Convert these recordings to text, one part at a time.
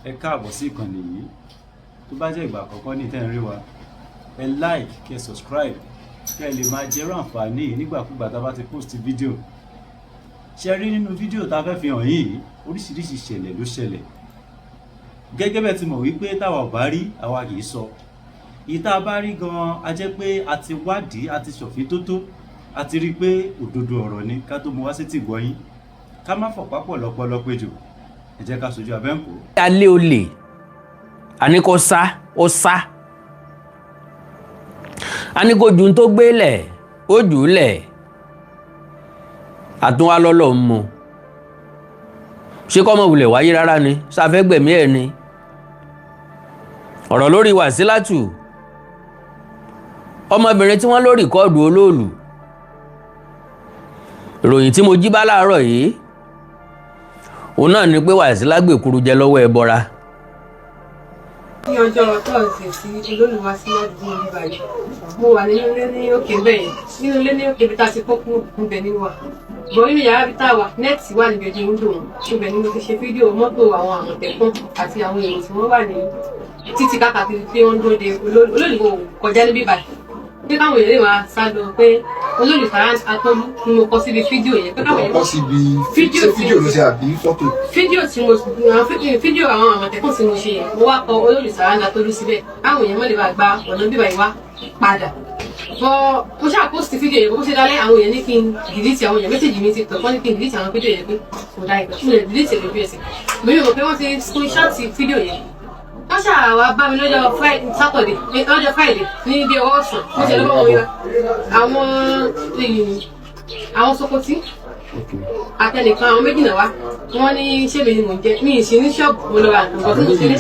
ẹ káàbọ̀ sí ìkànnì yìí. Tó bá jẹ́ ìgbà àkọ́kọ́ ní tẹ́ ń rí wa, ẹ like, kẹ́ subscribe, kẹ́ lè máa jẹ́rọ àǹfààní yìí nígbàkúgbà tá a bá ti post fídíò. Ṣé rí nínú fídíò tá a fẹ́ fi hàn yìí, oríṣiríṣi ìṣẹ̀lẹ̀ ló ṣẹlẹ̀. Gẹ́gẹ́ bẹ́ẹ̀ ti mọ̀ wípé táwa ò bá rí, àwa kì í sọ. Èyí tá a bá rí gan-an, a jẹ́ pé a ti wádìí, a ti ṣọ̀fín tótó, a ti rí pé òdodo ọ̀rọ̀ ni ká tó mú wá sétí ìgbọ́ yín. Ká má fọ̀pá pọ̀ lọ́pọlọ péjò. Ẹ jẹ́ ká sojú abẹ́ǹkó. Alẹ́ olè àní kò sá ó sá àní kò jù tó gbélẹ̀ ó jù lẹ̀ àtúnwá lọ́lọ́ ń mu ṣé kọ́ mọ̀ wulẹ̀ wáyé rárá ni sáfẹ́ gbẹ̀mí ẹ̀ ni ọ̀rọ̀ lórí Wàsílátù ọmọbìnrin tí wọ́n ló rìkọ́ọ̀dù olóòlù ìròyìn tí mo jí bá láàárọ̀ yìí òun náà ni pé Wàsílá gbèkuru jẹ lọ́wọ́ ẹbọra. Ní ọjọ́ tọ́ọ̀sì tí Ololu wá sí ládùúgbò ní báyìí mo wà nínú ilé ní òkè bẹ́ẹ̀ nínú ilé ní òkè bí tá a ti kókó níbẹ̀ nínú wa bọ̀ nínú yàrá bí tá a wà nẹ́ẹ̀tì wà níbi ojú wíńdò níbẹ̀ ni mo ti ṣe fídíò mọ́tò àwọn Àmọ̀tẹ́kùn àti àwọn èrò tí wọ́n wà ní títí káàkiri pé wọ́n ń dúró de Ololu kọjá níbí báyìí pé káwọn èèyàn lè máa sá lọ pé Ololu Atokun ni mo kọ síbi fídíò yẹn pé káwọn èèyàn kọ síbi fídíò ló ṣe àbí fọ́tò fídíò tí mo fídíò àwọn Àmọ̀tẹ́kùn tí mo ṣe yẹn mo wá kọ Ololu Atokun síbẹ̀ káwọn èèyàn mọ̀ lè máa gba ọ̀nà bíbá yìí wá padà bọ́ mo ṣáà post fídíò yẹn bó ṣe dálẹ́ àwọn èèyàn ní kí n delete àwọn èèyàn méjèèjì mi ti tọ̀ wọ́n ní kí n delete àwọn fídíò yẹn pé kò dá ìgbà mo lè delete ẹ̀ lójú ẹsẹ̀ mo ní mọ̀ pé wọ́n ti screenshot fídíò yẹn wọ́n ṣáà wá bá mi lọ́jọ́ Saturday lọ́jọ́ Friday ní ibi ọwọ́ ọ̀sán mo ṣe lọ́wọ́ wọn yọ àwọn Sokoti àtẹnìkan àwọn méjì náà wá wọ́n ní ṣé mi ni mò ń jẹ mi ì sí ní ṣọ́ọ̀bù mo lọ ra nǹkan tí mo ṣe lé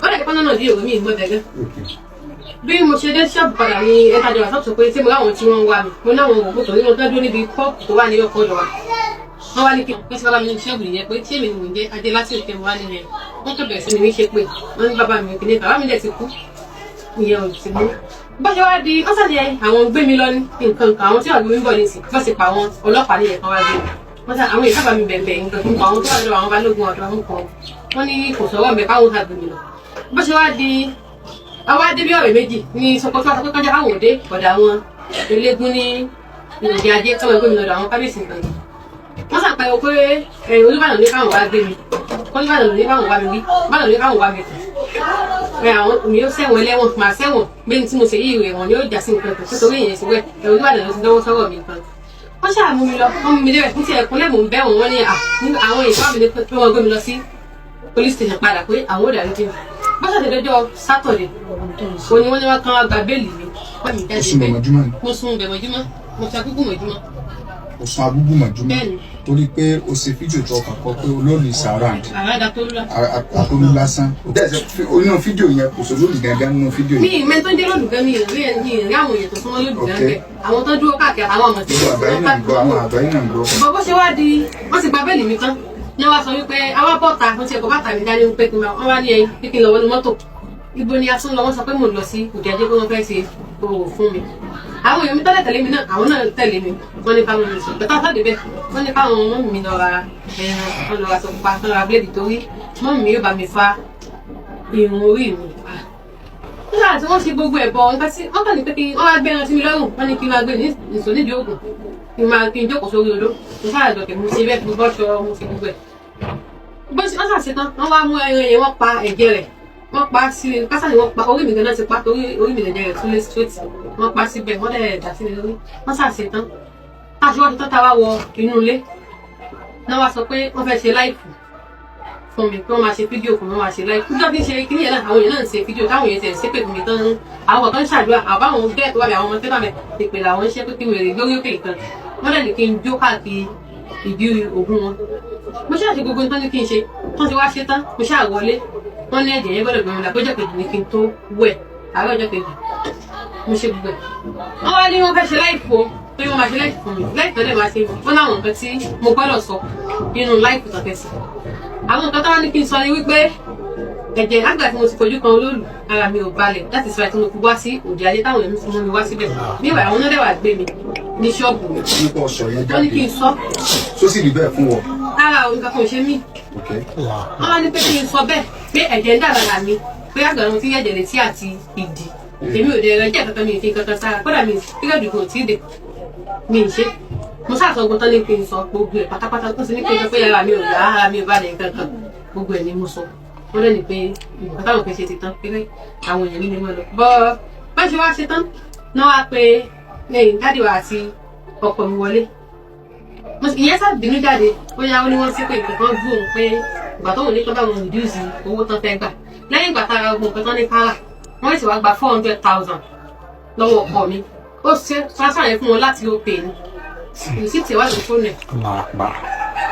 ó dẹ̀ pọ́n náà bí èrò mi ìmọ̀ dẹ̀gẹ́ bí mo ṣe dé ṣọ́ọ̀bù padà ní ẹ̀ka jọba sọ́ọ̀tún pé tí mo ráwọn tí wọ́n ń wá mi mo náwọn òògùn tó nínú tọ́jú níbi pọ́ọ̀pù tó wà ní ọkọ̀ ìjọba wọ́n wá ní kí wọ́n ti bá mi ní ṣọ́ọ̀bù nìyẹn pé tí èmi ni mò ń jẹ́ adé láti òkè wá nìyẹn wọ́n tó bẹ̀rẹ̀ sí ni mi ṣe pé wọ́n ní bàbá mi kìíní bàbá mi dẹ̀ ti kú ìyẹn ò ti mú bó ṣe wá di wọ́n sàdé àwọn gbé mi lọ ní nǹkan àwọn tí wọ́n gbé mi bọ̀ ní ìsìn bó ṣe pa àwọn ọlọ́pàá nìyẹn kan wá gbé wọ́n sà àwọn ìkábà mi bẹ̀bẹ̀ nǹkan fún àwọn tó wà lọ́wọ́ àwọn balógun ọ̀dọ́ àwọn kan wọ́n ní kò sọ̀rọ̀ mẹ́ káwọn ká gbé mi lọ bó ṣe wá di àwa dé bí ọ̀rẹ́ méjì ní Sokoto àti kọjá àwọn òde ọ̀dà àwọn eléégún ní ìròyìn ajé káwọn gbé mi lọ́dọ̀ àwọn kábíyèsí nǹkan yìí wọ́n sàpẹ̀wò pé Olúbàdàn ní káwọn wá gbé mi Olúbàdàn ní káwọn wá mi wí Olúbàdàn ní káwọn wá mi kù àwọn mi yóò sẹ́wọ̀n ẹlẹ́wọ̀n máa sẹ́wọ̀n bẹ́ẹ̀ tí mo ṣe yí ìwé wọn ni yóò já sí nǹkan tó nítorí èèyàn sí wẹ̀ Olúbàdàn ló ti dánwó sọ́wọ́ mi nǹkan wọ́n ṣàmú mi lọ wọ́n mú mi débẹ̀ fún ti ẹ̀kúnlẹ̀ mò ń bẹ̀ wọ́n ní àwọn èèyàn mi ní pé wọ́n gbé mi lọ sí police station padà pé àwọn ò dàrí jẹ́ bọ́sà tẹ̀lẹ́jọ́ Saturday òní wọ́n ní wọ́n kàn wá gba béèlì mi wọ́n mi jáde bẹ́ẹ̀ mo sùn bẹ̀ mọ́júmọ́ mo ṣe akúkú mọ́júmọ́ òsùn agbúgbù mọ̀júmọ́ torí pé o ṣe fídíò tó ọkàn kọ pé Ololu is around àtolú lásán onínú fídíò yẹn kò sọ Ololu gángan nínú fídíò yẹn. mi ìmẹ́ tó ń jẹ́ Ololu gan mi ìrírí àwọn èèyàn tó fún Ololu gángan àwọn tó dúró káàkiri àwọn ọmọ tí àwọn àgbáyé náà ń gbọ́. bọ́ ṣe wá di wọ́n ti gba bẹ́ẹ̀lì mi tán ní wọ́n sọ wípé àwa bọ́ta mo ti ẹ̀kọ́ bàtà mi dání pé kí wọ́n wá ní ẹyin pé kí n lọ wọnú mọ́tò ibo ni a tún lọ wọ́n sọ pé mò ń lọ sí òde ajé pé wọ́n fẹ́ ṣe òwò fún mi àwọn èèyàn mi tọ́lẹ̀ tẹ̀lé mi náà àwọn náà tẹ̀lé mi wọ́n ní káwọn mi sùn bẹ́tà sáde bẹ́ẹ̀ wọ́n ní káwọn mọ́mì mi lọ ra ẹran wọ́n lọ ra sọ̀pá wọ́n ra bíléèdì torí mọ́mì mi yóò bá mi fa irun orí mi. nígbà tí wọ́n ṣe gbogbo ẹ̀bọ wọ́n kàn ní pé kí wọ́n wá gbé ẹran sí mi lọ́rùn wọ́n ní kí n máa gbé nìṣó nídìí òògùn kí n jókòó sórí odó mo sáà dọ̀kẹ́ mo ṣe bẹ́ẹ̀ mo bọ́ṣọ mo ṣe gbogbo ẹ̀. bó ṣe wọ́n ṣàṣetán wọ́n wá mú ẹran yẹn wọ́n pa ẹ̀jẹ̀ rẹ̀ wọ́n pa sí kásá ni wọ́n pa orí mi gan-an ti pa torí orí mi lẹ̀jẹ̀ rẹ̀ tún lé straight wọ́n pa síbẹ̀ wọ́n lẹ̀ dà sí mi lórí wọ́n ṣàṣe tán aṣíwájú tó ta wá wọ inú ilé náà wá sọ pé wọ́n fẹ́ ṣe láìpù fún mi pé wọ́n máa ṣe fídíò fún mi wọ́n máa ṣe láìpù nígbà tí ń ṣe kíní yẹn náà àwọn èèyàn náà ń ṣe fídíò táwọn èèyàn tẹ̀ ṣépè fún mi tán àwọn kan ń ṣàdúrà àbáwọn bẹ́ẹ̀ tó wà bí àwọn ọmọ tẹ́lá mẹ́ ìpè làwọn ń ṣe pé kí wèrè lórí òkè ìkan wọ́n lẹ̀ ní kí n jó káàkiri ìdí ògùn wọn mo ṣáà ṣe gbogbo nǹkan ní kí n ṣe tán ti wá ṣe tán mo ṣáà wọlé wọ́n ní ẹ̀jẹ̀ yẹn gbọ́dọ̀ gbẹ̀rún la péjọ kejì ní kí n tó wẹ̀ àárọ̀ ọjọ́ kejì mo ṣe gbogbo ẹ̀. wọ́n wá ní wọ́n fẹ́ ṣe láìpù o pé wọ́n máa ṣe láìpù fún mi láìpù tẹ́lẹ̀ máa ṣe wọ́n láwọn nǹkan tí mo gbọ́dọ̀ sọ nínú láìpù tó fẹ́ sí. àwọn nǹkan táwọn ní kí n sọ ni wípé ẹ̀jẹ̀ àgbà tí mo ti fojú kan Ololu ara mi ò balẹ̀ láti sọ àti mo fi wá sí òde ayé táwọn èmi fún mi wá síbẹ̀ níwà àwọn náà dẹ̀ wà gbé mi ní ṣọ́ọ̀bù mi. nípa ọ̀sọ̀ yẹn jáde wọ́n ní kí n sọ. tó sì rí bẹ́ẹ̀ fún wọn. rárá o nǹkan kan ò ṣe mí wọ́n wá ní pé kí n sọ bẹ́ẹ̀ pé ẹ̀jẹ̀ ń dà lára mi pé àgbàdo mo ti yẹ̀jẹ̀ létí àti ìdí èmi ò dé ẹ̀jẹ̀ kankan mi ì fi kankan sára kódà mi pílẹ̀dù kò tí ì dé mi ì ṣe mo ṣàtọ̀ gbọ́n tán ní pé n sọ gbogbo ẹ̀ pátápátá tó sì ní pé n sọ pé ara mi ò yá ara mi ò balẹ̀ kankan gbogbo ẹ̀ ni mo sọ wọ́n lẹ́nu pé nǹkan táwọn fẹ́ ṣe ti tán pé àwọn èèyàn nílé wọn lọ bọ́ bá ṣe wá ṣe tán náà wá pé lẹ́yìn dáàdì wa àti ọkọ mi wọlé ìyẹn sábìínú jáde ó yá ó ní wọ́n sí pé nǹkan kan gbóhùn pé ìgbà tó wù ní pé báwọn reduce owó tán fẹ́ gbà lẹ́yìn ìgbà tára ogun nǹkan tán ní kára wọ́n sì wá gba 400,000 lọ́wọ́ ọkọ mi ó ṣe transfer yẹn fún wọn láti ó pè ní rìsíìtì ìwádìí fóònù ẹ̀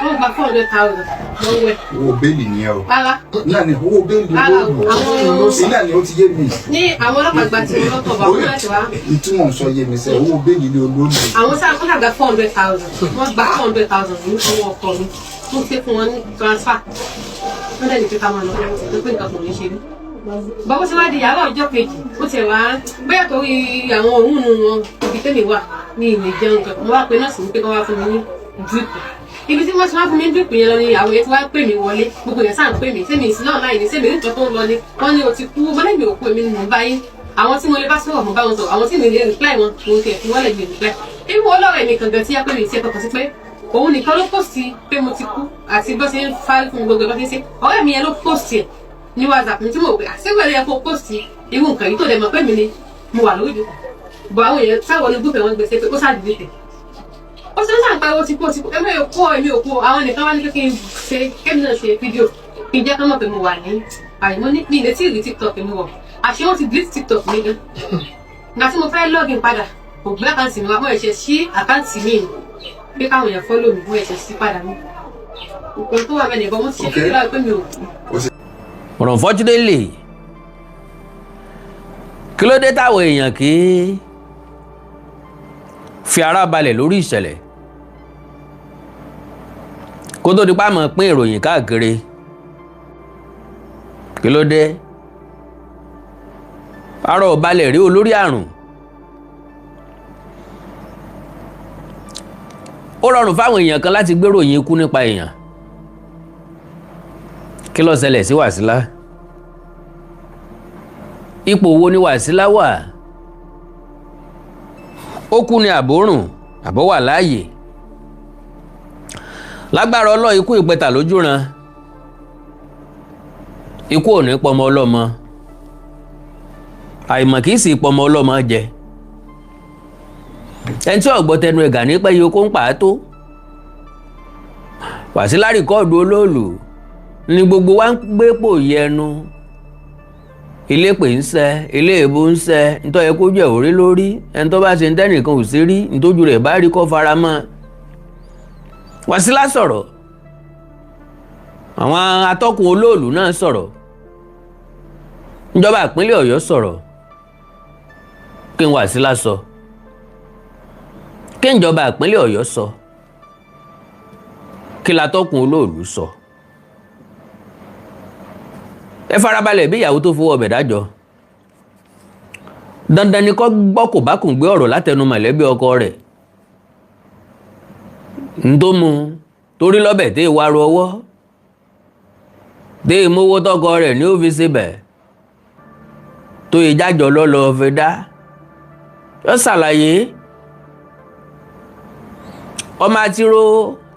wọ́n gba 400,000 lọ́wọ́ ẹ̀. owó bẹ́ẹ̀lì nìyẹn o. rárá náà ni owó bẹ́ẹ̀lì ló náà ni ó ti yé mi. ní àwọn ọlọ́pàá gba tí wọ́n lọ́tọ̀ bá wọ́n láti wá. ìtumọ̀ sọ yé mi sẹ́ owó bẹ́ẹ̀lì ni olóòlù. àwọn sáà wọ́n ṣàgbà 400,000 wọ́n gba 400,000 ní owó ọkọ mi wọ́n ṣe fún wọn ní transfer wọ́n dẹ̀ ní pé ká máa lọ pé nǹkan kò ní ṣe rí. bọ́bọ́ tí wàá di yàrá ọjọ́ kejì ó ti wá bóyá torí àwọn òun nu wọn ibi tẹ́mi wà ní ìlè jẹun kan mo wá pe nọ́ọ̀sì ní pé kọ́ wá fún mi ní drip ibi tí wọ́n ti wá fún mi ní drip yẹn lọ ni àwọn èyí tí wá pè mí wọlé gbogbo yẹn sáà ń pè mí sẹ́mi ìsìn náà láì ní sẹ́mi nítorí tó ń lọ ni wọ́n ní o ti kú mọ́lẹ́mi òkú èmi ni mò ń bá yín àwọn tí mo lè bá sọ̀rọ̀ mo bá wọn sọ̀rọ̀ àwọn tí mi lè reply wọn mo ti ẹ̀fún wọ́n lè gbé reply irú ọlọ́rọ̀ mi kan gan tí yá pé mi ti ẹ̀kọ́ kan sí pé òun nìkan ló post pé mo ti kú àti bó ṣe ń fárí fún mi gbogbo ẹ̀ bá ṣe ṣe ọ̀rẹ́ mi yẹn ló post ẹ̀ ní WhatsApp mi tí mo pè àṣìwẹ̀lẹ̀ yẹ kó post irú nǹkan yìí tó dẹ̀ mọ̀ pé mi ni mo wà lórí ìdókòwò bọ̀ àwọn èèyàn sáwọn ní gúúpẹ̀ wọn gbèsè pé ó ṣáàdì dìde ó ṣe ń sàǹpa ó ti kú èmi ò kú àwọn nìkan wá ní pé kí n ṣe kémi náà ṣe fídíò kí n jẹ́ kán mọ̀ pé mo wà ní àyìnbó ní ilé tí ìrì TikTok mi wọ̀ àṣé wọ́n ti delete TikTok mi gan ìgbà tí mo fẹ́ login padà kò gbé àkáǹtì mi wá mo ẹ̀ṣẹ̀ sí àkáǹtì mi pé káwọn èèyàn follow mi mo ẹ̀ṣẹ̀ sí padà mi nǹkan tó wà bẹ́ẹ̀ nìkan mo ti ṣe fídíò láì pé mi ò kú. But unfortunately kí ló dé táwọn èèyàn kì í fi ara balẹ̀ lórí ìṣẹ̀lẹ̀ kó tó di pa mọ̀ pín ìròyìn káàkiri kí ló dé ara ò balẹ̀ rí olórí àrùn ó rọrùn fáwọn èèyàn kan láti gbé ròyìn ikú nípa èèyàn kí ló ṣẹlẹ̀ sí Wàsílà ipò wo ni Wàsílà wà ó kú ní àbórùn àbó wà láàyè lágbára ọlọ́ ikú ìpẹta lójú ran ikú ò ní pọmọ ọlọ́mọ àìmọ̀ kìí sì pọmọ ọlọ́mọ jẹ ẹni tí ọ̀gbọ́ tẹnu ẹ̀gà ní pẹ́ yìí kó ń pàátó Wàsílà rìkọ́ọ̀dù olóòlù ni gbogbo wa ń gbé pò yẹnu ilé pè ń sẹ ilé èbó ń sẹ nítorí yẹ kó jẹ òrí lórí ẹni tó bá ṣe ń tẹnìkan ò sí rí nítójú rẹ̀ bá rí kó fara mọ́ Wàsílà sọ̀rọ̀ àwọn atọ́kùn olóòlù náà sọ̀rọ̀ ìjọba ìpínlẹ̀ Ọ̀yọ́ sọ̀rọ̀ kí n Wàsílà sọ kí ìjọba ìpínlẹ̀ Ọ̀yọ́ sọ kí latọ́kùn olóòlù sọ. Ẹ farabalẹ̀ bí ìyàwó tó fowó ọbẹ̀ dájọ́ dandan ni kó gbọ́ kò bá kùn gbé ọ̀rọ̀ látẹnu mọ̀lẹ́bí ọkọ rẹ̀ ń tó mu torí lọ́bẹ̀ tẹ́ ìwà ru ọwọ́ tẹ́ ìmówó tọkọ rẹ̀ ní ó fi síbẹ̀ tó ìjájọ́ lọ́lọ́ fi dá yọ ṣàlàyé ọmọ àtiró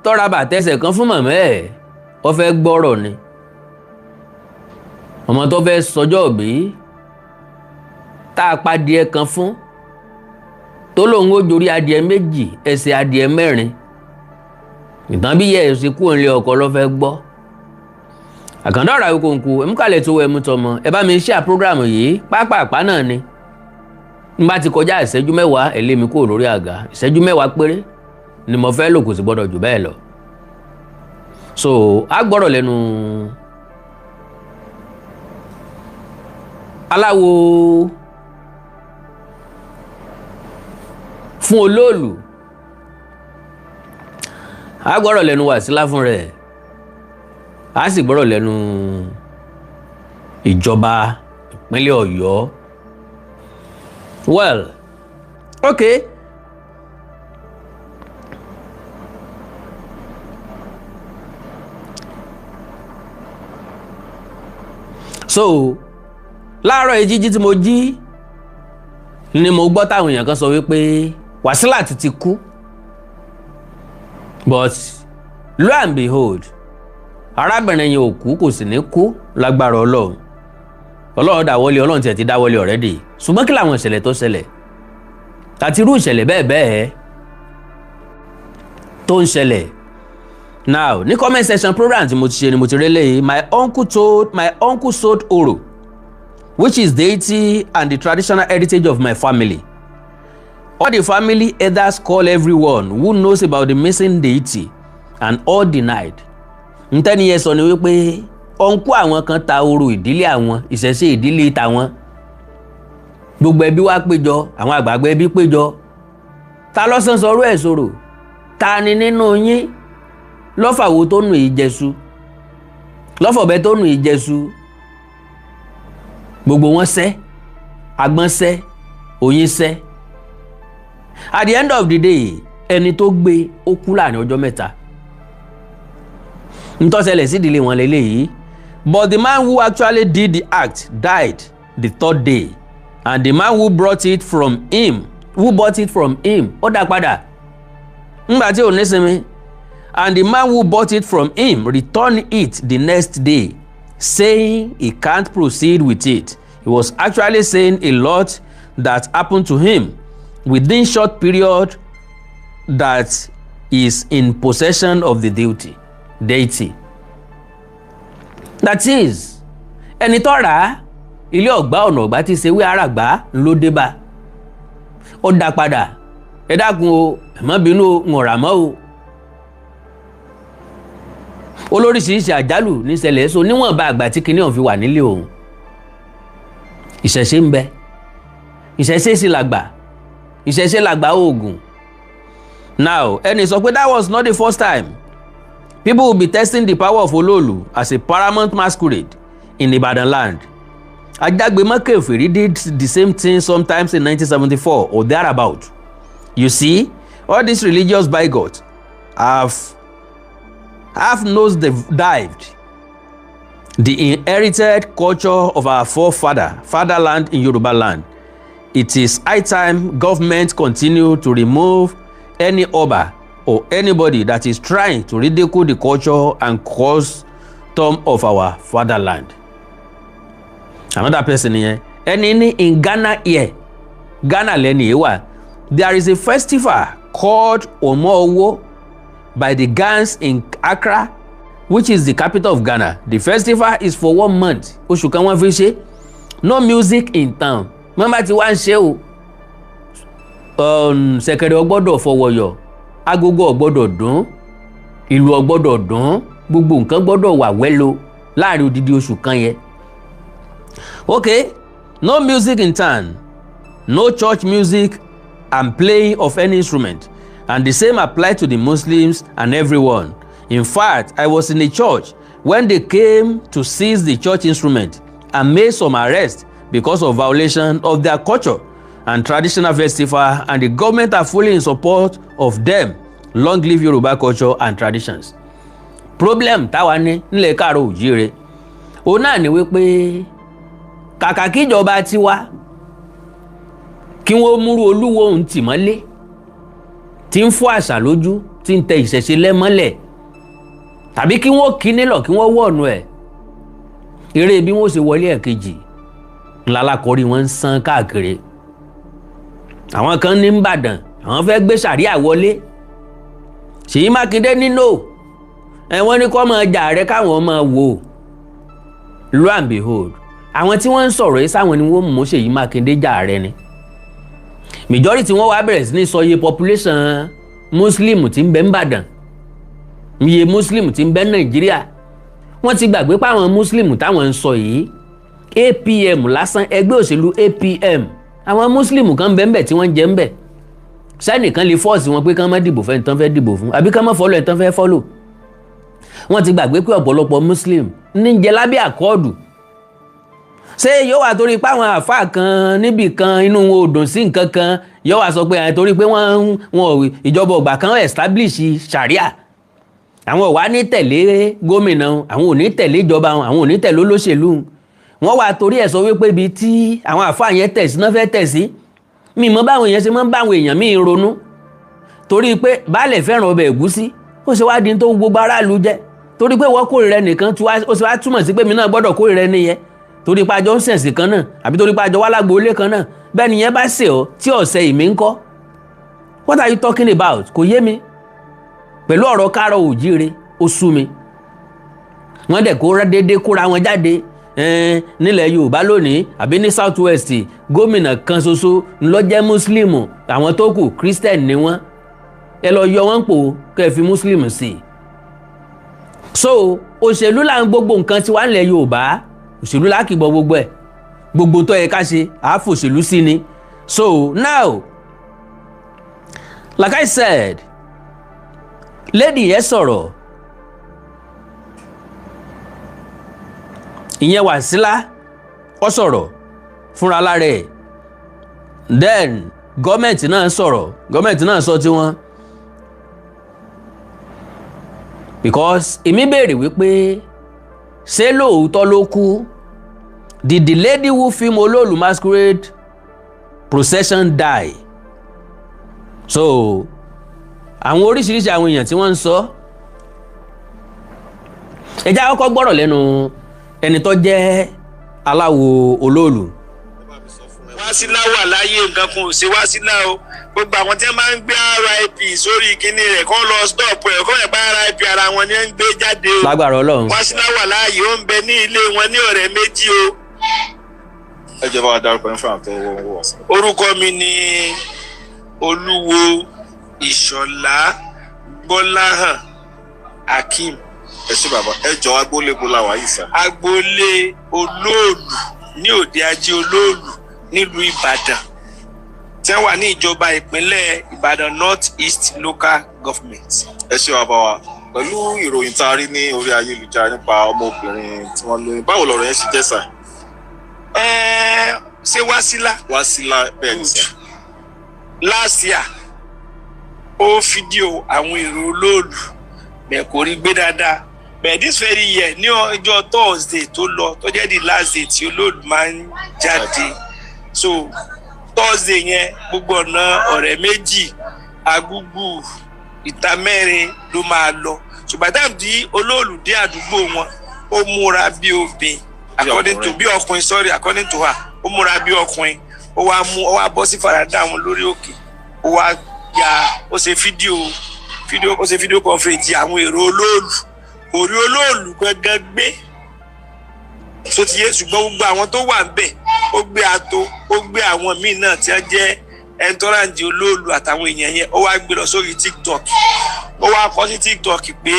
tọ́ra bàtẹ́sẹ̀ kan fún mọ̀mọ́ ẹ̀ ó fẹ́ gbọ́rọ̀ ni ọmọ tó fẹ́ sọjọ́ òbí tá a pa adìẹ kan fún tó lóun ó jorí adìẹ méjì ẹsẹ̀ adìẹ mẹ́rin ìtàn bí yẹ ẹ̀sìn kú òǹlẹ̀ ọkọ ló fẹ́ gbọ́ àkàndá ọ̀rọ̀ àwíkòǹkò ẹ̀múkàlẹ̀ tó wẹ̀ mú tọmọ ẹ bá mi share prógráàmù yìí pápápá náà ni n bá ti kọjá ìṣẹ́jú mẹ́wàá ẹ lé mi kúrò lórí àga ìṣẹ́jú mẹ́wàá péré ni mo fẹ́ lò kò sì gbọ́dọ̀ jù bẹ́ẹ̀ lọ so a gbọ́dọ̀ lẹ́nu aláwo fún olóòlù a gbọ́dọ̀ lẹ́nu Wàsílà fún rẹ̀ a sì gbọ́dọ̀ lẹ́nu ìjọba ìpínlẹ̀ Ọ̀yọ́ well okay so láàárọ̀ yìí jíjí tí mo jí ni mo gbọ́ táwọn èèyàn kan sọ wípé Wasilat ti kú, but lo and behold arábìnrin yẹn ò kú kò sì ní kú lágbára Ọlọ́run dáwọ́lé, Ọlọ́run tiẹ̀ ti dáwọ́lé already. Ṣùgbọ́n kí làwọn ìṣẹ̀lẹ̀ tó ṣẹlẹ̀ àti irú ìṣẹ̀lẹ̀ bẹ́ẹ̀ tó ń ṣẹlẹ̀. Now ní comment section program tí mo ti ṣe ni mo ti rélé my uncle sold oro, which is deity and the traditional heritage of my family. All the family elders call everyone who knows about the missing deity and all denied. Ntẹ́ni yẹn sọ ni wípé ọ̀nkú àwọn kan ta oro ìdílé àwọn, ìṣẹ̀ṣe ìdílé tàwọn. Gbogbo ẹbí wá péjọ, àwọn àgbààgbà ẹbí péjọ. Ta ló sàn sọ̀rọ̀ ẹ̀ sọ̀rọ̀? Ta ni nínú yín lọ́fàwò tó nù ìjẹsù? Lọ́fọ̀bẹ tó nù ìjẹsù? Gbogbo wọn sẹ́, agbọ́n sẹ́, oyin sẹ́. At the end of the day, ẹni tó gbé ó kú láàrin ọjọ́ mẹ́ta. Ntọ́sẹ̀lẹ̀ sí ìdílé wọn lélẹ́yìí. But the man who actually did the act died the third day, and the man who bought it from him, ó dá padà. Ńgbà tí ò ní sinmi. And the man who bought it from him returned it the next day, saying he can't proceed with it. He was actually saying a lot that happened to him within short period that is in possession of the deity. That is, ẹni tó rà ilé ọ̀gbá ọ̀nà ọ̀gbá tí ṣe wí àràgbá ló dé bá. Ó dá padà. Ẹ dákun o, ẹ má bínú ń ọ̀rà mọ́ o. Olóríṣiríṣi àjálù ní ṣẹlẹ̀ so níwọ̀nba àgbà tí kinní ọ̀hún fi wà nílé òun. Ìṣẹ̀ṣe ń bẹ. Ìṣẹ̀ṣe sì làgbà. Ìṣẹ̀ṣe làgbà oògùn. Now, ẹni sọ pé that was not the first time. People will be testing the power of Ololu as a paramount masquerade in Ibadan land. Ajagbemokeferi did the same thing sometimes in 1974 or thereabout. You see, all these religious bigots have nosedived the inherited culture of our fatherland in Yoruba land. It is high time government continue to remove any Oba or anybody that is trying to ridicule the culture and custom of our fatherland. Another person here, in Ghana here, Ghana lẹ́ni ewa, there is a festival called Oluwo by the Gans in Accra, which is the capital of Ghana. The festival is for 1 month. Oṣù kan wọ́n fi ṣe. No music in town. Mama ti wá ń ṣe o. Ṣẹ̀kẹ̀rẹ̀ ò gbọ́dọ̀ fọwọ́yọ̀. Agogo ò gbọ́dọ̀ dún. Ìlù ò gbọ́dọ̀ dún. Gbogbo nǹkan gbọ́dọ̀ wà wẹ́lo láàrin odidi oṣù kan yẹn. Okay, no music in town. No church music and playing of any instrument. And the same applied to the Muslims and everyone. In fact, I was in a church when they came to seize the church instrument and made some arrests because of violation of their culture and traditional festival, and the government are fully in support of them. Long live Yoruba culture and traditions. Problem táwa ní nílẹ̀ káàró òjíire. Ó náà ní wípé kàkà kí ìjọba tiwa kí wọ́n múrú Olúwo tì mọ́lé tí ń fọ́ àṣà lójú tí ń tẹ ìṣẹ̀ṣe lẹ́mọ́lẹ̀, tàbí kí wọ́n kí nílọ̀ kí wọ́n wọ̀nù ẹ̀. Eré bí wọ́n ṣe wọlé ẹ̀kejì lálákọ̀ọ́rí wọn ń sán káàkiri. Àwọn kan ní Ìbàdàn àwọn fẹ́ gbé sàríà wọlé. Ṣèyí Mákindé nínú wọ́n ní kó máa jà rẹ káwọn máa wò. Lo and behold, àwọn tí wọ́n ń sọ̀rọ̀ yìí sáwọn ni wọ́n mú Ṣèyí Mákindé jà rẹ ni. Majority wọ́n wá bẹ̀rẹ̀ sí ní sọ iye population Muslim tí ń bẹ Ìbàdàn, iye Muslim tí ń bẹ Nàìjíríà. Wọ́n ti gbàgbé pé àwọn Muslim táwọn ń sọ yìí APM lásán, ẹgbẹ́ òṣèlú APM, àwọn Muslim kan bẹ́ẹ̀ tí wọ́n jẹ́ ń bẹ̀. Sẹ́nìkan lè fọ́ọ̀sì wọn pé kán má dìbò fẹ́ni tán fẹ́ dìbò fún, àbí kán má fọ́lọ̀ ẹ̀ tán fẹ́ fọ́lọ̀. Wọ́n ti gbàgbé pé ọ̀pọ̀lọpọ̀ Muslim ní jẹ lábẹ́ àkọọ́dù. Ṣé yóò wà torí pé àwọn àfáà kan níbì kan inú wọn ò dùn sí nǹkan kan yóò wà sọ pé torí pé wọ́n ìjọba ọgbà kan establish sharia, àwọn ò wá ní tẹ̀lé gómìnà, àwọn ò ní tẹ̀lé ìjọba, àwọn ò ní tẹ̀lé olóṣèlú. wọ́n wá torí ẹ̀ sọ wípé ibi tí àwọn àfáà yẹn tẹ̀ sí náà fẹ́ tẹ̀ sí mi mọ báwọn èèyàn ṣe máa ń báwọn èèyàn míì ronú torí pé baálẹ̀ fẹ́ràn ọbẹ̀ ẹ̀gúsí ó ṣe wá di tó gbogbo aráàlú jẹ́ torí pé wọ́n kórìíra ẹnìkan ó ṣe wá túmọ̀ sí pé mi náà gbọ́dọ̀ kórìíra ẹni yẹn torí pé àjọ ń ṣẹ̀sìn kan náà àbí torí pé àjọ wà lágboolé kan náà bẹ́ẹ̀ ni yẹn bá ṣe ọ́ tí ọ̀sẹ̀ ìmí ń kọ́ what are you talking about kò yé mi pẹ̀lú ọ̀rọ̀ kárọ̀ òjíire ó sú mi wọ́n dẹ̀ kó déédéé kóra wọn jáde nílẹ̀ Yorùbá lónìí àbí ní South West gómìnà kan ṣoṣo ló jẹ́ Muslim àwọn tó kù Christian ni wọ́n ẹ lọ yọ wọ́n pò kẹ́ fi Muslim sí i so òṣèlú là ń gbogbo nǹkan tí wà nílẹ̀ Yorùbá òṣèlú là kì í gbọ́ gbogbo ẹ̀ gbogbo tó yẹ ká ṣe àáfòṣèlú sí ni so now like I said lady yẹn sọ̀rọ̀ ìyẹn Wàsílà ó sọ̀rọ̀ fúnra lára ẹ̀ then gọ́ọ̀mẹ̀ntì náà sọ̀rọ̀ gọ́ọ̀mẹ̀ntì náà sọ tiwọn because èmi béèrè wípé ṣé lóòótọ́ ló kú did the lady who film Ololu masquerade procession die so àwọn oríṣiríṣi àwọn èèyàn tí wọ́n ń sọ ẹjá kọ́kọ́ gbọ́rọ̀ lẹ́nu ẹni tó jẹ́ aláwo Ololu. Wàsílà wà láyé nǹkan kan ò ṣe Wàsílà o gbogbo àwọn tí wọ́n máa ń gbé RIP sórí kinní rẹ̀ kọ́ lọ stop ẹ̀ kọ́ ẹ̀ bá RIP ara wọn ni wọ́n ń gbé jáde o. lágbára Ọlọ́run. Wàsílà wà láàyè ó ń bẹ ní ilé wọn ní ọ̀rẹ́ méjì o. ẹ jẹ́ bá wa dárúkọ yín fún àwọn tó wọ̀ sí. orúkọ mi ni Olúwo Ìṣọ̀lá Gbọ́láhàn Akeem. ẹ ṣé bàbá ẹ jọ agboolé bo la wà yìí sá. agboolé Olóòlù ní òde ajé Olóòlù nílùú Ìbàdàn tí wọ́n wà ní ìjọba ìpínlẹ̀ Ìbàdàn North East Local Government. ẹ ṣé bàbá wa pẹ̀lú ìròyìn tá a rí ní orí ayélujára nípa ọmọbìnrin tí wọ́n lóyún báwo lọ̀rọ̀ yẹn ṣe jẹ́ sá. ṣé Wàsílà bẹ́ẹ̀ ni sá. last year ó Fidio àwọn èrò Olóòlù bẹ́ẹ̀ kò rí gbé dáadáa but this very year ní ọjọ́ Thursday tó lọ tó jẹ́ the last day tí Olóòlù máa ń jáde so Thursday yẹn gbogbo ọ̀nà ọ̀rẹ́ méjì Agúgù Ìta Mẹ́rin ló máa lọ ṣùgbọ́n táwọn tí Olóòlù dé àdúgbò wọn ó múra bí obìnrin according to her ó múra bí ọkùnrin ó wá bọ́ sí farada wọn lórí òkè ó wá ó ṣe fídíò conference àwọn èrò Olóòlù orí Olóòlù gangan gbé so ti yé ṣùgbọ́n gbogbo àwọn tó wà níbẹ̀ ó gbé ato ó gbé àwọn míì náà tí wọ́n jẹ́ ẹnitọ́ràǹdì Olóòlù àtàwọn èèyàn yẹn ó wá gbé lọ sórí TikTok ó wá kọ sí TikTok pé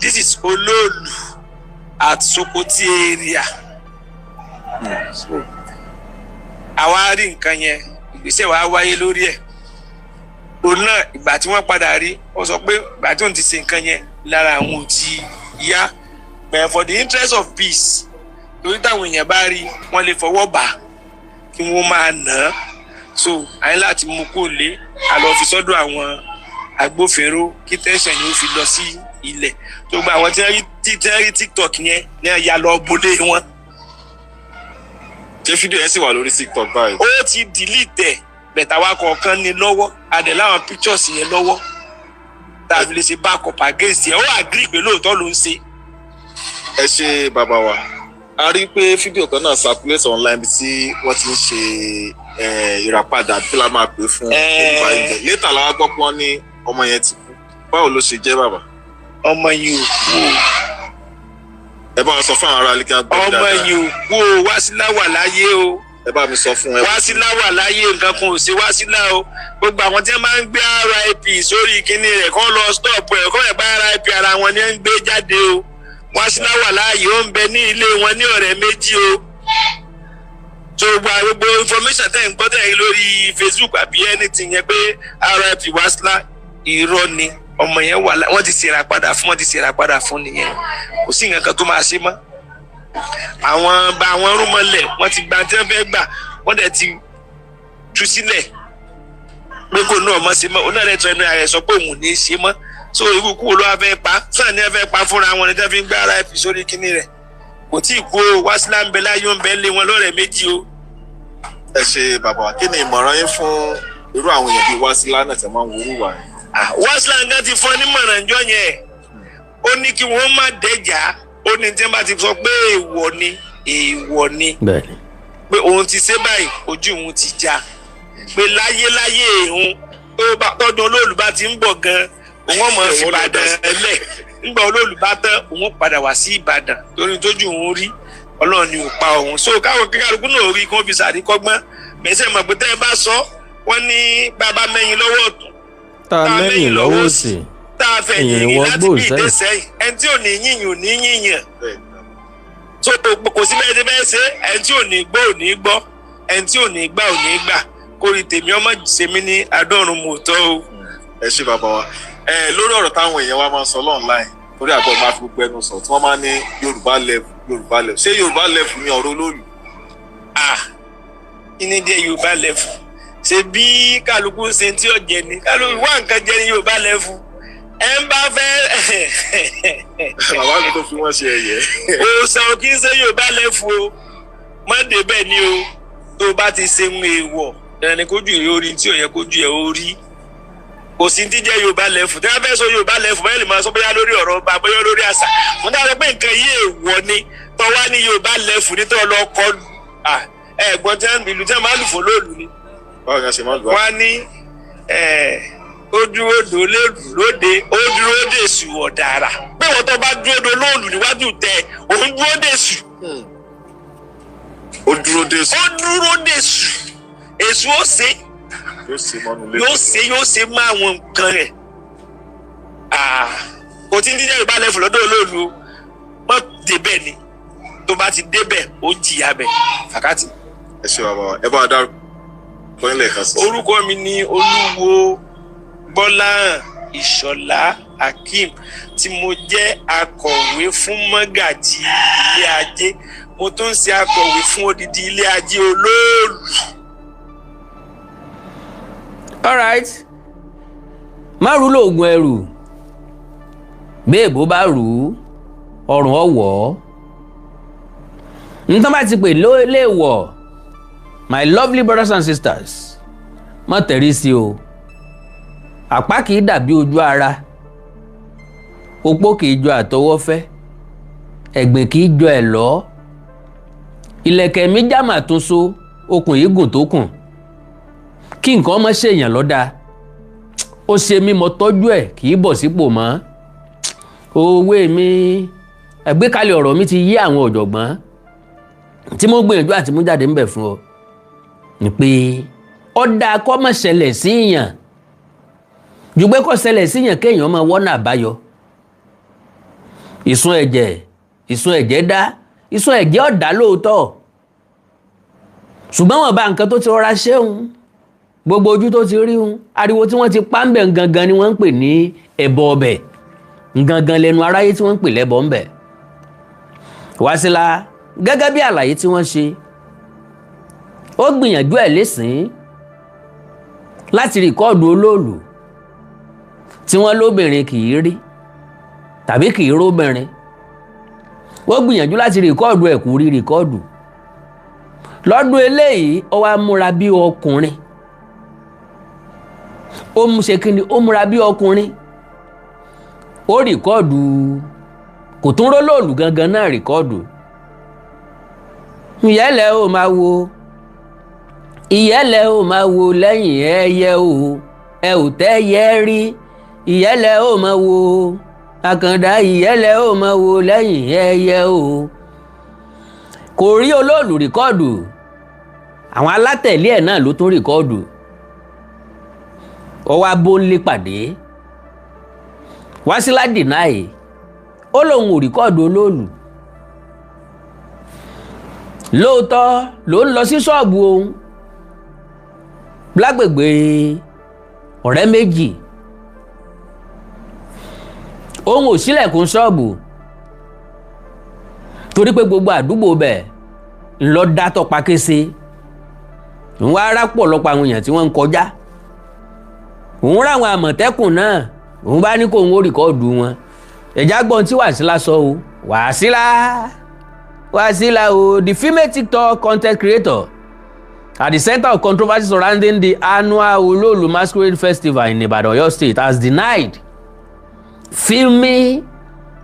this is Olóòlù at Sokoti area àwa rí nǹkan yẹn ìgbésẹ̀ wa wáyé lórí ẹ̀ òun náà ìgbà tí wọ́n padà rí ó sọ pé ìgbà tí òun ti ṣe nǹkan yẹn lára àwọn ò ti yá but for the interest of peace torí táwọn èèyàn bá rí wọ́n lè fọwọ́ bà kí wọ́n máa nà á so àyìn láti mú kó lé àlọ́ fi sọ́dọ̀ àwọn agbófinró kí tẹ́sán yóò fi lọ sí ilẹ̀ tó gba àwọn tí wọ́n rí TikTok yẹn ní ẹ̀yà lọ bolé wọn. ṣé fídíò yẹn sì wà lórí TikTok báyìí. ó ti delete ẹ̀ bẹ̀tà wa kọ̀ọ̀kan ní lọ́wọ́ adẹ̀ láwọn pictures yẹn lọ́wọ́ tàbí lè ṣe back up against ẹ̀ ó agree pé lóòótọ́ ló ń ṣe. ẹ ṣé bàbá wa a rí pé fídíò kan náà circulate online bí tí wọ́n ti ń ṣe ìràpadà tí la máa pè fún ìgbà ilẹ̀ létà la wá gbọ́ pé wọ́n ní ọmọ yẹn ti kú báwo ló ṣe jẹ́ bàbá. ọmọ yìí ò kú o. ẹ bá wọn sọ fún àwọn ará ilé kí wọ́n gbọ́ dáadáa. ọmọ yìí ò kú o Wàsílà wà láyé o. ẹ bá mi sọ fún ẹ. Wàsílà wà láyé nǹkan kan ò ṣe Wàsílà o gbogbo àwọn tí wọ́n máa ń gbé RIP sórí kinní rẹ̀ kọ́ lọ stop ẹ̀ kọ́ ẹ̀ bá RIP ara wọn ni ń gbé jáde o Wàsílà wà láàyè ó ń bẹ ní ilé wọn ní ọ̀rẹ́ méjì o so gbogbo information tẹ̀ ń gbọ́ tẹ̀ lórí Facebook àbí anything yẹn pé RIP Wàsílà irọ́ ni ọmọ yẹn wà wọ́n ti ṣèrà padà fún nìyẹn kò sí nǹkan kan tó máa ṣe mọ́ àwọn rúmọlẹ̀ wọ́n ti gba tí wọ́n fẹ́ gbà wọ́n dẹ̀ ti tú sílẹ̀ pé kò náà mọ́ ṣe mọ́ onáàlẹ́tọ̀ ẹnu ààrẹ sọ pé òun ní í ṣe mọ́ so irú kú ló wá fẹ́ pa sáà ní ẹ fẹ́ pa fúnra wọn ní tẹ́ fi ń gbá RIP sórí kinní rẹ̀ kò tí ì kú o. Wásílà ń bẹ láyé ń bẹ lé wọn lọ́rẹ̀ méjì o. ẹ ṣe bàbá wa kí ni ìmọ̀ràn yín fún irú àwọn èèyàn bíi Wásílà náà tẹ̀ máa ń wúrú wà yẹn. Wásílà nǹkan ti fún ọ nímọ̀ràn jọ yẹn ó ní kí wọ́n má dẹ́jà ó ní tí wọ́n bá ti sọ pé èèwọ̀ ni pé òun ti ṣe báyìí ojú òun ti já pé láyé òun tọ́jú Olóòlù bá ti ń bọ̀ gan òun ọmọ Ìbàdàn ẹlẹ̀ nígbà Olóòlù bá tán òun padà wá sí Ìbàdàn torí tójú òun rí Ọlọ́run ni ò pa òun so káwọn kíkàlùkù náà rí kí wọ́n fi sàríkọ́gbọ́n mẹ́sẹ̀ mọ̀ pé tẹ́ ẹ bá sọ wọ́n ní bàbá mẹ́yìn lọ́wọ́ ọ̀tún tá a mẹ́yìn lọ́wọ́ òsì tá a fẹ́ yìnyín láti bí ìdẹ́sẹ̀ ẹni tí ò ní yìnyín ò ní yìnyín so kò sí bẹ́ẹ̀ bẹ́ẹ̀ ṣe ẹni tí ò ní gbọ́ ò ní gbọ́ ẹni tí ò ní gbà ò ní gbà kórì tèmi ọmọ ṣèmi ní adọ́run mòótọ́ o. ẹ ṣe bàbá wa lórí ọ̀rọ̀ táwọn èèyàn wa máa ń sọ online torí àgbọ̀ máa fi gbogbo ẹnu sọ tí wọ́n máa ń ní Yorùbá level ṣé Yorùbá level ni ọ̀rọ̀ Olóòlù. kíni dé Yorùbá level ṣe bí kálukú ṣe tí ó jẹ ni kálukú wá nǹkan jẹ ní Yorùbá level ẹ ń bá fẹ́. bàbá mi tó fi wọ́n ṣe ẹ̀yẹ. òòsàn kì í ṣe Yorùbá level o má dé bẹ́ẹ̀ ni o tó bá ti ṣe ń èèwọ̀ ẹni kójú ìrè orí tí ò yẹ kójú ẹ̀ orí kò sí ti jẹ́ Yorùbá level tí wọ́n fẹ́ sọ Yorùbá level báyìí lè máa sọ bóyá lórí ọ̀rọ̀ ọba bóyá lórí àṣà mo dára pé nǹkan yìí èèwọ̀ ni tó wá ní Yorùbá level ní tó lọ kọ́ ẹ̀gbọ́n tí wọ́n ìlú tí wọ́n máa lù fún Olóòlù ni wọ́n á ní ó dúró lóde ó dúró dèṣù ọ̀dàrà pé wọ́n tó bá dúró de Olóòlù níwájú tẹ òun dúró dèṣù. ó dúró dèṣù èṣù ó ṣe yóò ṣe máa àwọn nǹkan rẹ̀ kò tí ń díjẹ́ Yorùbá level lọ́dọ̀ Olóòlù wọ́n débẹ̀ ni tó bá ti débẹ̀ ó jìyà bẹ̀ fàkàtì. ẹ ṣe bàbá wa ẹ bá wa dárúkọ nílẹ̀ kan sí. orúkọ mi ni Olúwo Bọ́láhàn Ìṣọ̀lá Akeem tí mo jẹ́ akọ̀wé fún mọ́gàjì ilé ajé mo tún ń ṣe akọ̀wé fún odidi ilé ajé Olóòlù. alright má rú lóògùn ẹrù béèbó bá rú ọrùn ọwọ́ nítorí bá ti pè léèwọ̀ my lovely brothers and sisters má tẹ̀rí sí o àpá kìí dàbí ojú ara opó kìí jọ àtọwọ́fẹ́ ẹ̀gbìn kìí jọ ẹ̀lọ́ ìlẹ̀kẹ̀ mi jámà tún so okùn yìí gùn tó kùn kí nǹkan ọmọ ṣèyàn lọ́dà ó ṣe mí mo tọ́jú ẹ̀ kìí bọ̀ sípò mọ́ òwe mi àgbékalẹ̀ ọ̀rọ̀ mi ti yí àwọn ọ̀jọ̀gbọ́n tí mo gbìyànjú àti mú jáde ńbẹ̀ fún ọ ni pé ọ̀dà kọ́ mọ̀ ṣẹlẹ̀ síyàn ju pé kọ́ ṣẹlẹ̀ síyàn kéèyàn máa wọ́nà àbáyọ ìsun ẹ̀jẹ̀ dá ìsun ẹ̀jẹ̀ ọ̀dá lóòótọ́ ṣùgbọ́n wọn bá nǹkan tó ti rọra ṣéun gbogbo ojú tó ti rí un ariwo tí wọ́n ti pa ń bẹ̀ gangan ni wọ́n ń pè ní ẹbọ ọbẹ̀ gangan lẹ́nu aráyé tí wọ́n ń pè lẹ́bọ ń bẹ̀ Wásílà gẹ́gẹ́ bí àlàyé tí wọ́n ṣe ó gbìyànjú ẹ̀ lẹ́sìn láti rìkọ́ọ̀dù Olóòlù tí wọ́n lóbìnrin kì í rí tàbí kì í róbìnrin ó gbìyànjú láti rìkọ́ọ̀dù ẹ̀ kú rí rìkọ́ọ̀dù lọ́dún eléyìí ó wá múra bí ọkùnrin ó mú ṣe kíni ó múra bí ọkùnrin ó rìkọ́ọ̀dù kò tún rólóòlù gangan náà rìkọ́ọ̀dù ìyẹ́lẹ̀ ó máa wo ìyẹ́lẹ̀ ó máa wo lẹ́yìn ẹyẹ o ẹ ò tẹ́yẹ rí ìyẹ́lẹ̀ ó máa wo àkàndá ìyẹ́lẹ̀ ó máa wo lẹ́yìn ẹyẹ o kò rí Olóòlù rìkọ́ọ̀dù àwọn alátẹ̀lé ẹ̀ náà ló tún rìkọ́ọ̀dù ó wá bóńlé pàdé Wásílà dìnáì ó lóun ò rìkọ́ọ̀dù Olóòlù lóòótọ́ ló ń lọ sí ṣọ́ọ̀bù òun lágbègbè ọ̀rẹ́ méjì òun ò ṣílẹ̀kùn ṣọ́ọ̀bù torí pé gbogbo àdúgbò bẹ̀ ńlọ dátọ̀ pakése ń wá rápọ̀ lọ́pọ̀ àwọn èèyàn tí wọ́n ń kọjá òun ráwọn àmọ̀tẹ́kùn náà òun bá ní kó òun ó rìkọ́ọ̀dù wọn ẹ̀já gbọ́n tí Wásílà sọ o Wásílà Wasila o, the female TikTok content creator at the center of controversy surrounding the annual Ololu Masquerade Festival in Ibadan, Oyo State, has denied filming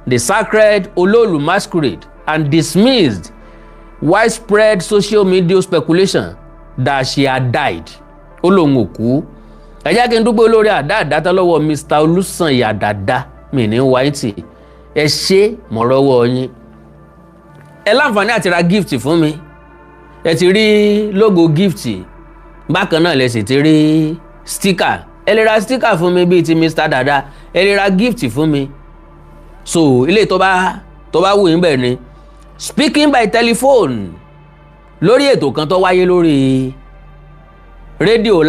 the sacred Ololu Masquerade and dismissed widespread social media speculation that she had died. Olóhùn òkú. Ẹ jẹ́ kí n dúpẹ́ olórí àdáàdá lọ́wọ́ Mr. Olùsànyà Dada mi ní wáìtì. Ẹ ṣé mọ̀ lọ́wọ́ yín. Ẹ láǹfààní àti ra gift fún mi. Ẹ ti rí logo gift. Bákan náà lẹ sì ti rí sticker. Ẹ lè ra sticker fún mi bíi ti Mr. Dada. Ẹ lè ra gift fún mi. So ilé tó bá wù yín bẹ́ẹ̀ ni. Speaking by telephone lórí ètò kan tó wáyé lórí rédíò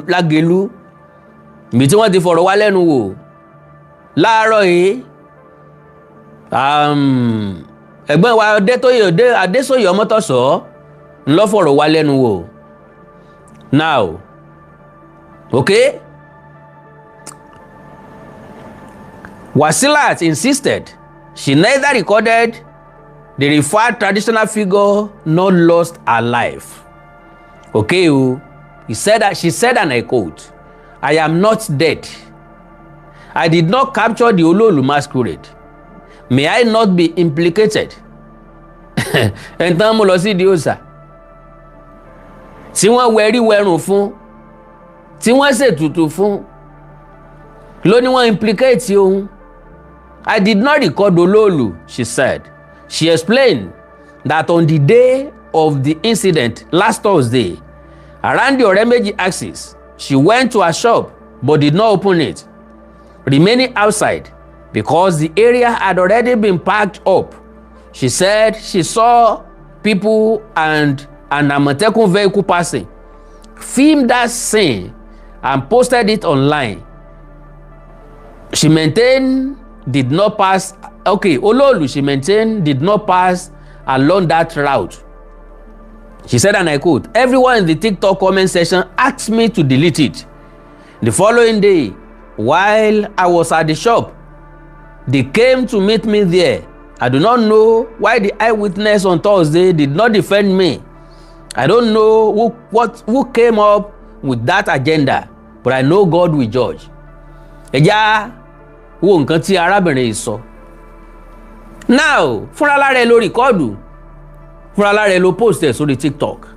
Lágelú ibi tí wọ́n ti fọ̀rọ̀ wá lẹ́nu wò láàárọ̀ yìí ẹ̀gbọ́n wa Adésóyè Ọmọ́tọ̀sọ́ ńlọ fọ̀rọ̀ wá lẹ́nu wò now okay Wasilat insisted she neither recorded the referred traditional figure nor lost her life. Okay, she said, and I quote, "I am not dead. I did not capture the Ololu Masquerade. May I not be implicated?" Ẹ̀ntàn mo lọ sí di òòṣà. Tí wọ́n wẹ̀rí wẹ̀rùn fún, tí wọ́n ṣètùtù fún, ló ní wọ́n implicate òun. I did not record Ololu, she said. She explained that on the day of the incident last Thursday, around the Oremeji axis, she went to a shop but did not open it, remaining outside because the area had already been packed up. She said she saw people and an Amotekun vehicle passing, filmed that scene and posted it online. She maintained did not pass. Okay, Ololu, she maintained, did not pass along that route. She said, and I quote, "Everyone in the TikTok comment section asked me to delete it. The following day, while I was at the shop, they came to meet me there. I do not know why the eyewitness on Thursday did not defend me. I don't know who came up with that agenda, but I know God will judge." Ẹja wo nǹkan tí arábìnrin yìí sọ. Now, fúnra lára ẹ ló rìkọ́ọ̀dù, fúnra lára ẹ ló post ẹ̀ sórí TikTok.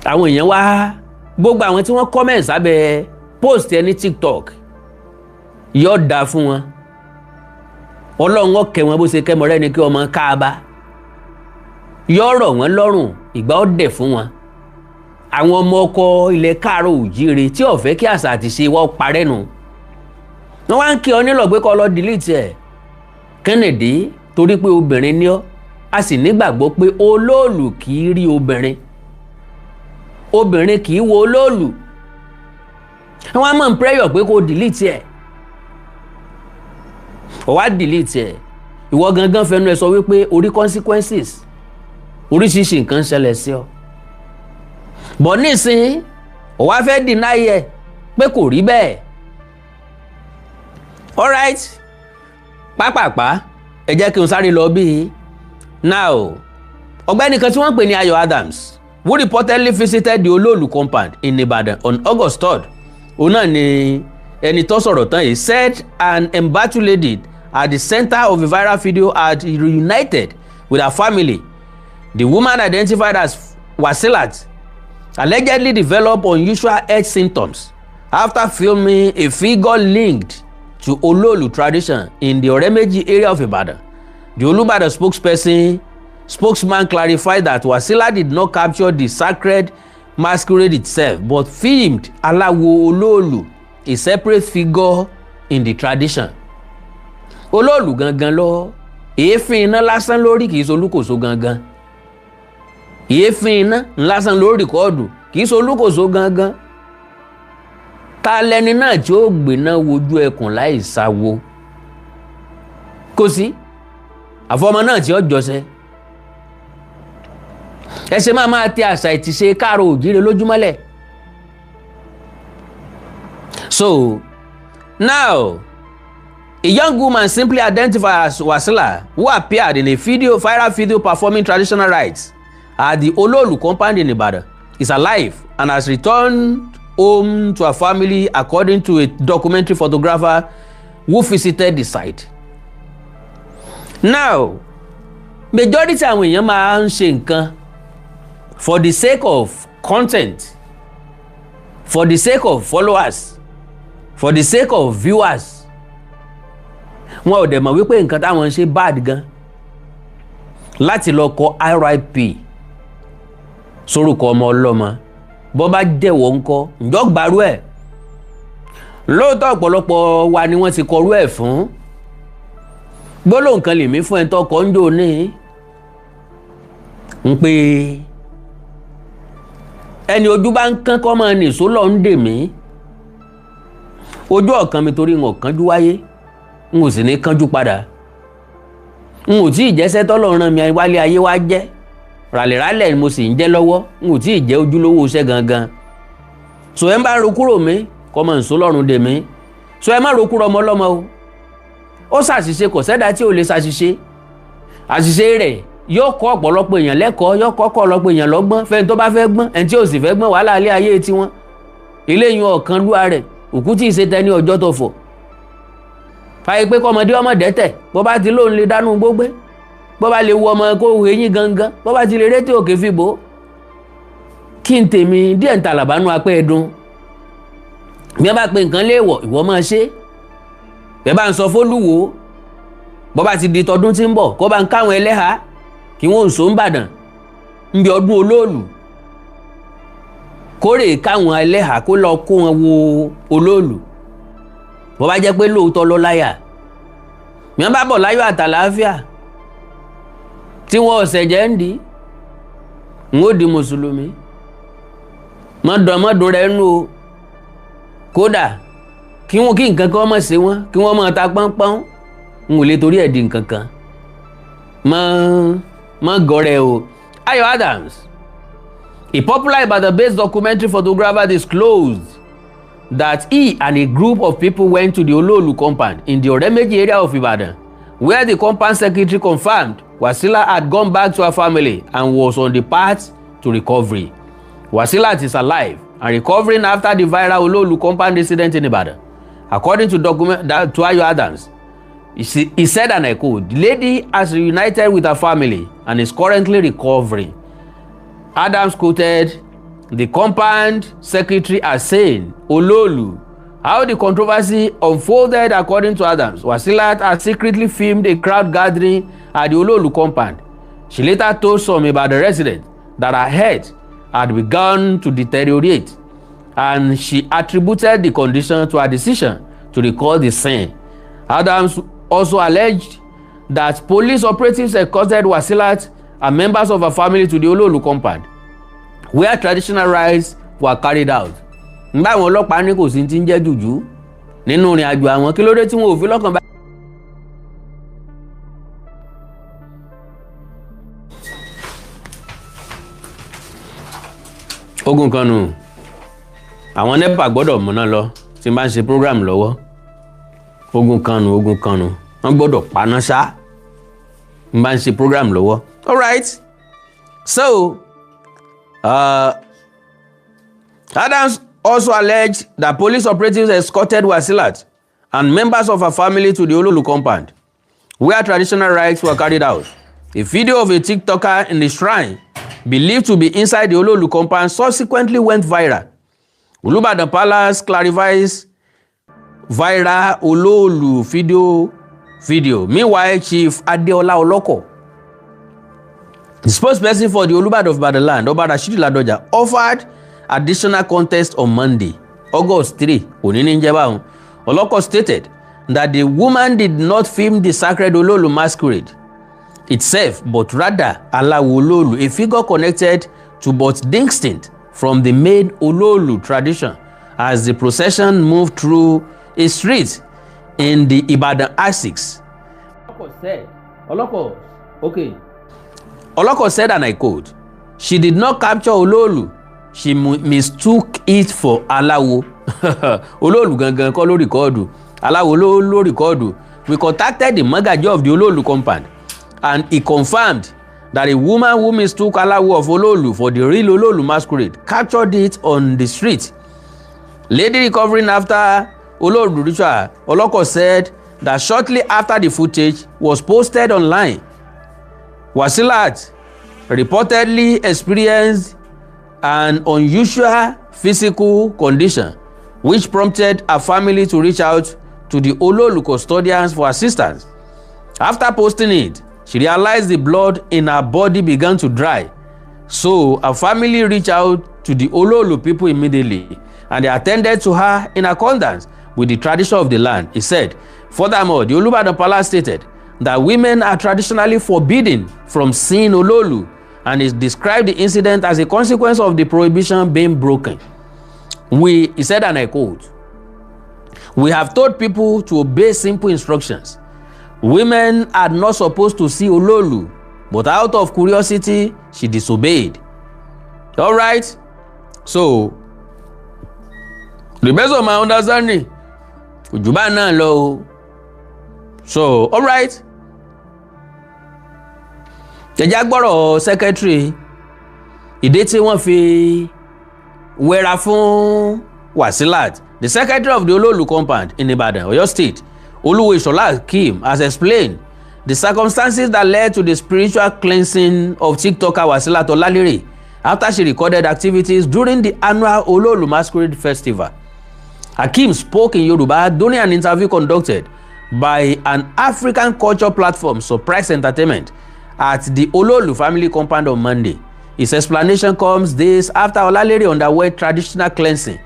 Àwọn èèyàn wá gbogbo àwọn tí wọ́n comment sábẹ́ post ẹ ní TikTok yóò dáa fún wọn. Ọlọ́run ó kẹ́ wọn bó ṣe kẹ́mọ rẹ́ ni kí ọmọ káàbá. Yóò rọ̀ wọ́n lọ́rùn, ìgbà ó dẹ̀ fún wọn. Àwọn ọmọ ọkọ ilẹ̀ Káàárọ̀ Oòjíire tí ò fẹ́ kí àṣà àti ṣe wọ́n parẹ́ nù. Wọ́n wá ń kí ọ nílò pé kó lọ delete ẹ̀. Kennedy torí pé obìnrin ni ọ́, a sì nígbàgbọ́ pé olóòlù kì í rí obìnrin. Obìnrin kì í wo olóòlù. Wọ́n á mọ̀ ń prayer pé kó delete ẹ̀. Ó wá delete ẹ̀. Ìwọ gangan fẹnu ẹ sọ wípé orí consequences. Oríṣiríṣi nǹkan ṣẹlẹ̀ sí ọ. Bọ̀ nísìnyí, ó wá fẹ́ deny ẹ̀ pé kò rí bẹ́ẹ̀. All right. Pápápá ẹ jẹ́ kí n sáré lọ bí. Now, ọ̀gbẹ́ni kan tí wọ́n pè ní Ayọ̀ Adams, who reportedly visited the Ololu compound in Ibadan on August 3rd. Òun náà ni ẹni tó sọ̀rọ̀ tán yìí said an embattled lady at the center of a viral video had reunited with her family. The woman, identified as Wasilat, allegedly developed unusual health symptoms after filming a figure linked to Ololu tradition in the Oremeji area of Ibadan. The Olubadan spokesman clarified that Wasila did not capture the sacred masquerade itself, but filmed Alawo Ololu, a separate figure in the tradition. Ololu gangan lọ, èéfín iná lásán lórí kìí solúkòso gangan. Èéfín iná lásán lórí rìkọ́ọ̀dù kìí solúkòso gangan. Ta lẹni náà tí ó gbéná wojú ẹkùn láì sáwo? Kò sí. Àfọmọ náà tí ó jọsẹ. Ẹ ṣe máa tẹ àṣà ìtìṣe Káàárọ̀ Oòjíire lójúmọ́lẹ̀. So, now, A young woman simply identified as Wasila, who appeared in a viral video performing traditional rites at the Ololu compound in Ibadan, is alive and has returned home to her family, according to a documentary photographer who visited the site. Now, majority àwọn èèyàn máa ń ṣe nǹkan for the sake of content, for the sake of followers, for the sake of viewers. Wọn ò dẹ̀ mọ̀ wípé nǹkan táwọn ń ṣe bad gan láti lọ kọ RIP sórúkọ ọmọ ọlọ́mọ bọ́ bá jẹ́wọ́ ńkọ́ ǹjọ́ gbàrú ẹ̀. Lóòótọ́ ọ̀pọ̀lọpọ̀ wa ni wọ́n ti kọrú ẹ̀ fún. Gbólóhùn kan lèmi fún ẹni tó kọ́ ń jò ní ń pé ẹni ojú bá ń kán kọ́ máa nìṣó lọ ń dè mí. Ojú ọ̀kan mi torí wọn kánjú wáyé n ò sì ní kánjú padà. N ò tí ì jẹ́sẹ́ tọ́lọ́run rán mi wálé ayé wá jẹ́. Ràlẹ̀ràlẹ̀ mo sì ń jẹ́ lọ́wọ́, n ò tí ì jẹ́ ojúlówó iṣẹ́ gangan. So ẹ ń bá ro kúrò mi kọ́ mọ̀ nsó lọ́rùn dè mí. So ẹ má ro kúrò ọmọ ọlọ́mọ o. Ó ṣàṣìṣe kò sẹ́dá tí ò lè ṣàṣìṣe. Àṣìṣe rẹ̀ yóò kọ́ ọ̀pọ̀lọpọ̀ èèyàn lẹ́kọ̀ọ́, yóò kọ́ ọ̀pọ̀lọpọ̀ èèyàn lọ́gbọ́n, fẹ́ni tó bá fẹ́ gbọ́n, ẹni tí ò sì fẹ́ gbọ́n wàhálà alẹ́ ayé tiwọn. Eléyìí ọ̀kan lúwa rẹ̀, òkú tí ì ṣe tẹni ọjọ́ tó fọ̀. Fàyè pé kọ́mọdé ọmọ dẹ́tẹ̀, bó bá ti lóun lè dánú gbógbé, bó bá lè wu ọmọ kó hu eyín gangan, bó bá ti lè rétí òkè fìbò. Kí n tèmi díẹ̀ ń tàlàbánú apẹ́ ẹ̀dùn. Bí wọ́n bá pe nǹkan léèwọ̀, ìwọ máa ṣe. Bẹ́ẹ̀ bá ń sọ fÓlúwo, bó bá ti di tọdún tí ń bọ̀, kó bá ń káwọn ẹlẹ́hàá kí wọ́n ń so ń bàdàn ń bí ọdún Olóòlù. Kórè káwọn ẹlẹ́hàá kó lọ kó wọn wo Olóòlù. Bó bá jẹ́ pé lóòótọ́ ló láyà. Bí wọ́n bá bọ̀ láyọ̀ àtàlàáfíà tí wọ́n ọ̀sẹ̀ jẹ́ ń di, ń ó di mùsùlùmí. Mọ́dọ̀mọ́dún rẹ̀ nù o. Kódà kí nǹkan kan mọ̀ sí wọn, kí wọ́n mọ̀ ta pọ́npọ́n, ń ò lè torí ẹ̀ di nǹkan kan. Mọ́ gọ́rẹ́ o. Ayo Adams, a popular Ibadan-based documentary photographer, disclosed that he and a group of people went to the Ololu compound in the Oremeji area of Ibadan, where the compound secretary confirmed Wasila had gone back to her family and was on the path to recovery. Wasila is alive and recovering after the viral Ololu compound incident in Ibadan. According to to Ayo Adams, he said, and I quote, "The lady has reunited with her family and is currently recovering." Adams quoted the compound secretary as saying, "Ololu, how the controversy unfolded." According to Adams, Wasila had secretly filmed a crowd gathering at the Ololu compound. She later told some Ibadan residents that her health had begun to deteriorate, and she attributed the condition to her decision to record the scene. Adams also alleged that police operatives escorted Wasila and members of her family to the Ololu compound, where traditional rites were carried out. Nígbà àwọn ọlọ́pàá ní kò sí ti ń jẹ́ jùjú nínú ìrìn àjò àwọn, kí ló dé tí wọn ò fi lọ́kàn bá. Ogun kan nù, àwọn NEPA gbọ́dọ̀ múná lọ tí n bá ń ṣe program lọ́wọ́. Ogun kan nù, wọ́n gbọ́dọ̀ paná ṣá n bá ń ṣe program lọ́wọ́. All right, so Adams also alleged that police operatives escorted Wasilat and members of her family to the Ololu compound, where traditional rites were carried out. A video of a TikToker in the shrine, believed to be inside the Ololu compound, subsequently went viral. Olubadan Palace clarifies viral Ololu video. Meanwhile, Chief Adeola Oloko, the spokesperson for the Olubadan of Ibadan land, Oba Rashidi Ladoja, offered additional context on Monday, August 3. Oloko stated that the woman did not film the sacred Ololu masquerade itself, but rather Alawo Ololu, a figure connected to but distinct from the main Ololu tradition, as the procession moved through a street in the Ibadan axis. Oloko said, and I quote, "She did not capture Ololu, she mistook it for Alawo." Ololu gangan kọ́ ló rìkọ́ọ̀dù, Alawo ló rìkọ́ọ̀dù. we contacted the Magaji of the Ololu compound, and he confirmed that a woman who mistook Alawo of Ololu for the real Ololu masquerade captured it on the street. Lady recovering after Ololu ritual, Oloko said that shortly after the footage was posted online, Wasilat reportedly experienced an unusual physical condition, which prompted her family to reach out to the Ololu custodians for assistance. After posting it, she realized the blood in her body began to dry. So her family reached out to the Ololu people immediately, and they attended to her in accordance with the tradition of the land, he said. Furthermore, the Olubadan Palace stated that women are traditionally forbidden from seeing Ololu, and he described the incident as a consequence of the prohibition being broken. He said, and I quote, "We have told people to obey simple instructions. Women are not supposed to see Ololu, but out of curiosity, she disobeyed." All right? So, the best of my understanding, Ijọba náà lọ o. So, all right. Jẹjẹ gbọ́rọ̀ secretary ìdí tí wọ́n fi wẹ́ra fún Wasilat. The secretary of the Ololu compound in Ibadan, Oyo State, Oluwo has explained the circumstances that led to the spiritual cleansing of TikToker Wasilat Olalere after she recorded activities during the annual Ololu Masquerade Festival. Hakeem spoke in Yoruba during an interview conducted by an African culture platform, Surprise Entertainment, at the Ololu family compound on Monday. His explanation comes days after Olalere underwent traditional cleansing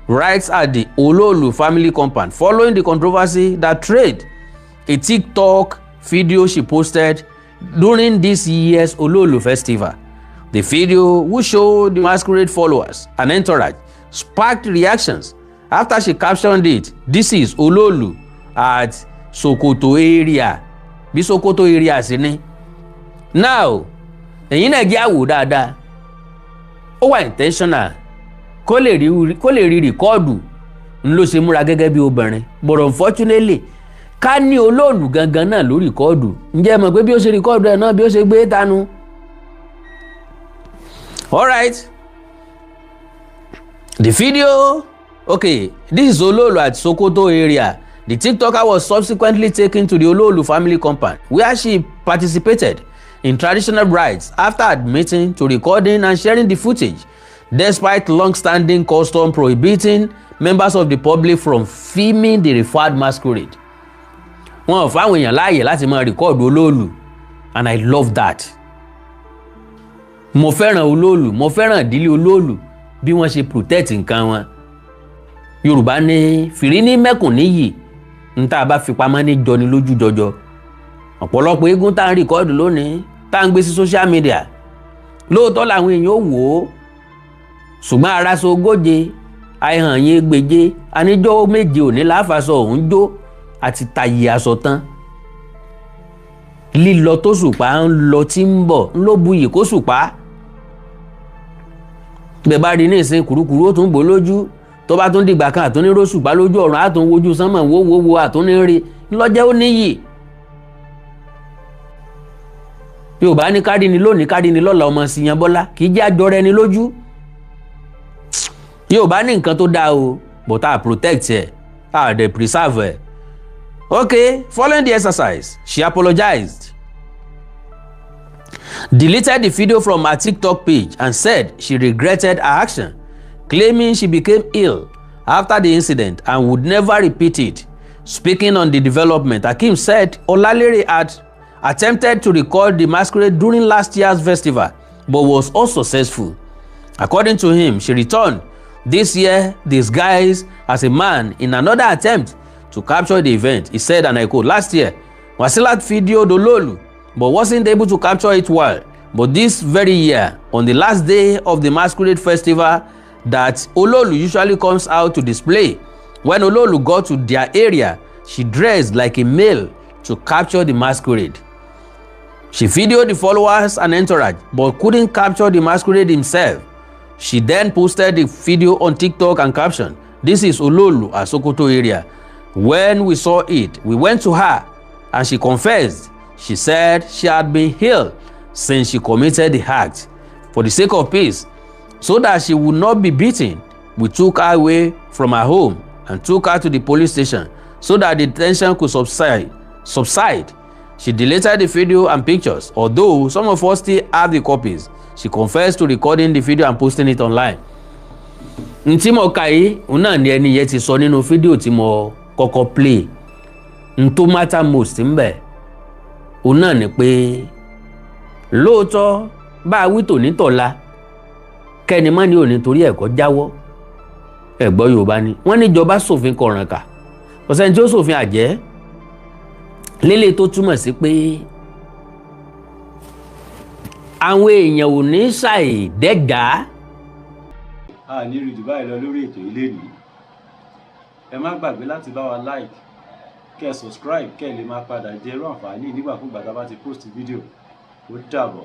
rites at the Ololu family compound following the controversy that trailed a TikTok video she posted during this year's Ololu festival. The video, which showed the masquerade followers and entourage, sparked reactions after she captioned it, "This is Ololu at Sokoto area." Bí Sokoto area sí ni. Now, ẹ̀yin náà jẹ́ àwò dáadáa. Ó wà intentional. Kó lè rí rìkọ́ọ̀dù ń ló ṣe múra gẹ́gẹ́ bí obìnrin. But unfortunately, ká ní Ololu gangan náà ló rìkọ́ọ̀dù. Ǹjẹ́ mọ̀ pé bí ó ṣe rìkọ́ọ̀dù ẹ̀ náà bí ó ṣe gbé tánu. All right. The video, okay, this is Ololu at Sokoto area. The TikToker was subsequently taken to the Ololu family compound, where she participated in traditional rites after admitting to recording and sharing the footage, despite long-standing custom prohibiting members of the public from filming the referred masquerade. Wọ́n fáwọn èèyàn láàyè láti máa record Ololu, and I love that. Mo fẹ́ràn Ololu, mo fẹ́ràn ìdílé Ololu bí wọ́n ṣe protect nǹkan wọn. Yorùbá ní fìrí ní mẹ́kùn níyì, ń tá a bá fi pamọ́ ní jọni lójú jọjọ. Ọ̀pọ̀lọpọ̀ eégún tá ń record lónìí, tá ń gbé sí social media. Lóòótọ́ làwọn èèyàn ó wò ó. Ṣùgbọ́n araṣọ ogóje, àìhàn yín gbèje, aníjọ́ méje òní láfàṣọ òun jó àti tàyè aṣọ tán. Lílọ tó ṣùpá ń lọ tí ń bọ̀ ń ló buyì kó ṣùpá. Bẹ́ẹ̀ bá rí ní ìsìn kùrukùru ó tún bò lójú, tó bá tún dìgbà kan àtún ní róṣùpá lójú ọ̀run àtún wojú sánmọ̀ wo àtún ní rí ńlọ́jẹ́ ó níyì. Yorùbá ní kárí ni lónìí kárí ni lọ́la ọmọ sí yan bọ́lá kì í jẹ́ àjọrẹ ni lójú. Yorùbá ní nǹkan tó dáa o, but I protect ẹ̀, I dey preserve ẹ̀. Okay, following the exercise, she apologized, deleted the video from her TikTok page, and said she regretted her action, claiming she became ill after the incident and would never repeat it. Speaking on the development, Hakeem said Olalere had attempted to record the masquerade during last year's festival, but was unsuccessful. According to him, she returned this year disguised as a man in another attempt to capture the event. He said, and I quote, "Last year, Wasilat videoed Ololu, but wasn't able to capture it well. But this very year, on the last day of the masquerade festival that Ololu usually comes out to display, when Ololu got to their area, she dressed like a male to capture the masquerade. She videoed the followers and entourage, but couldn't capture the masquerade himself. She then posted the video on TikTok and captioned, 'This is Ololu at Sokoto area.' When we saw it, we went to her and she confessed. She said she had been ill since she committed the act. For the sake of peace, so that she would not be beaten, we took her away from her home and took her to the police station so that the tension could subside. She deleted the video and pictures, although some of us still have the copies. She confessed to recording the video and posting it online. Ntí mo kà yìí, òun náà ni ẹni yẹn ti sọ nínú fídíò tí mo kọ́kọ́ play. Ntó matter most ńbẹ̀, òun náà ni pé lóòótọ́ bá a wí tòní tọ̀la kẹ́ni má ní òní torí ẹ̀kọ́ jáwọ́. Ẹ̀gbọ́ Yorùbá ni wọ́n ní ìjọba ṣòfin kọ̀rànkà ọ̀sẹ̀ tí ó ṣòfin àjẹ́ lílé tó túmọ̀ sí pé àwọn èèyàn ò ní ṣàìdẹ́gàá. A ní rí jù báyìí lọ lórí ètò ilé nìí. Ẹ má gbàgbé láti bá wa like, kẹ́ subscribe, kẹ́ lè máa padà jẹ irú àǹfààní nígbàkúgbà tá a bá ti post fídíò. Ó dàbọ̀.